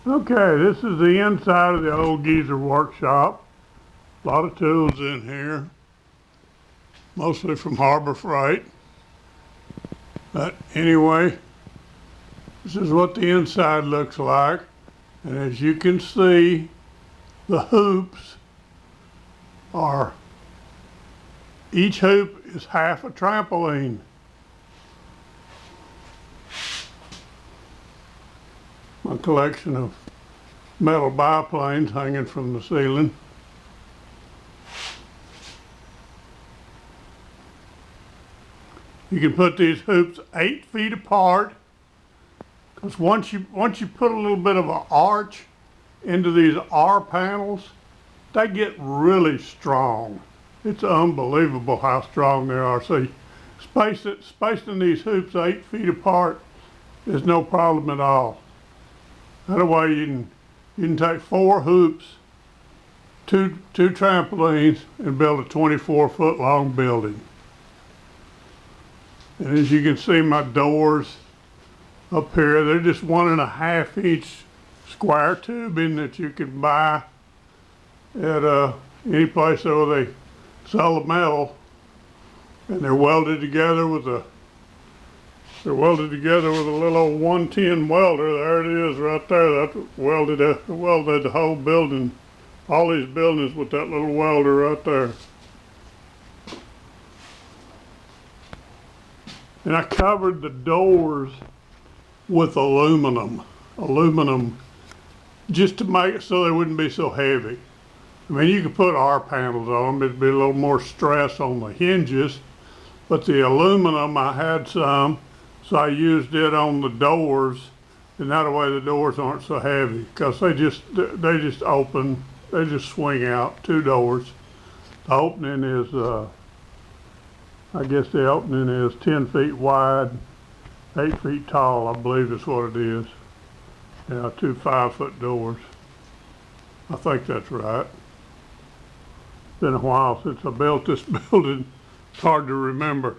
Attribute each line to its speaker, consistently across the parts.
Speaker 1: Okay, this is the inside of the old geezer workshop. A lot of tools in here, mostly from Harbor Freight. But anyway, this is what the inside looks like. And as you can see, the hoops are, each hoop is half a trampoline. My collection of metal biplanes hanging from the ceiling. You can put these hoops 8 feet apart, because once you put a little bit of an arch into these R panels, they get really strong. It's unbelievable how strong they are. So spacing these hoops 8 feet apart is no problem at all. That way you can take 4 hoops, two trampolines, and build a 24-foot long building. And as you can see, my doors up here, they're just 1.5 inch square tubing that you can buy at any place where they sell the metal. And they're welded together with a little old 110 welder. There it is right there. That's welded the whole building, all these buildings with that little welder right there. And I covered the doors with aluminum just to make it so they wouldn't be so heavy. I mean, you could put R panels on them, it'd be a little more stress on the hinges, but the aluminum, I had some, so I used it on the doors, and that way the doors aren't so heavy, because they just open, they just swing out, 2 doors. The opening is, I guess the opening is 10 feet wide, 8 feet tall, I believe is what it is. Yeah, 2 5-foot doors. I think that's right. It's been a while since I built this building. It's hard to remember.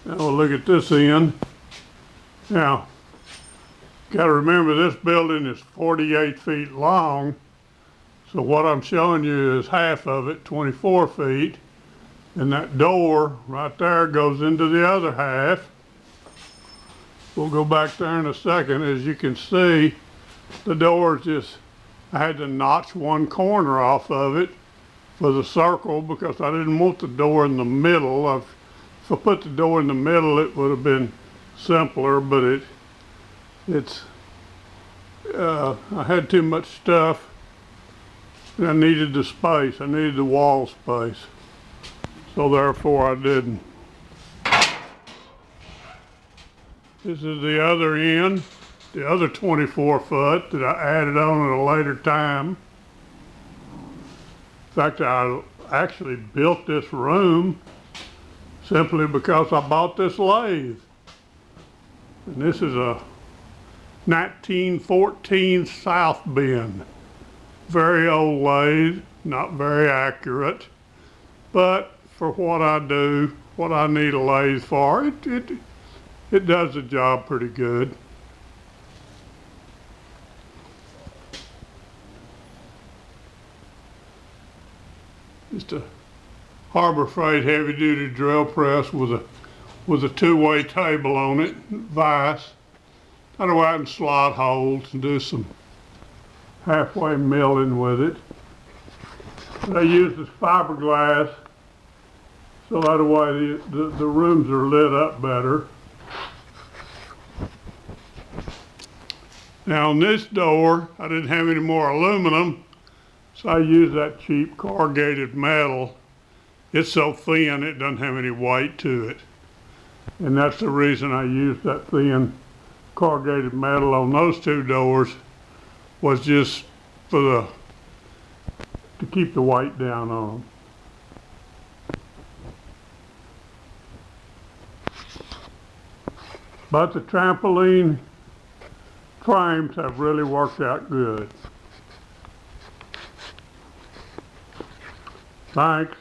Speaker 1: Now we'll look at this end. Now, gotta remember this building is 48 feet long. So what I'm showing you is half of it, 24 feet. And that door right there goes into the other half. We'll go back there in a second. As you can see, the door is just, I had to notch one corner off of it for the circle because I didn't want the door in the middle. If I put the door in the middle, it would have been simpler, but I had too much stuff. And I needed the space. I needed the wall space. So therefore I didn't. This is the other end, the other 24 foot that I added on at a later time. In fact, I actually built this room simply because I bought this lathe. And this is a 1914 South Bend. Very old lathe, not very accurate, but for what I do, what I need a lathe for, it does the job pretty good. Just a Harbor Freight heavy-duty drill press with a 2-way table on it, vise. That way I can slot holes and do some halfway milling with it. But I use this fiberglass so that way the rooms are lit up better. Now on this door, I didn't have any more aluminum, so I used that cheap corrugated metal. It's so thin it doesn't have any weight to it. And that's the reason I used that thin corrugated metal on those 2 doors, was just to keep the weight down on them. But the trampoline frames have really worked out good. Thanks.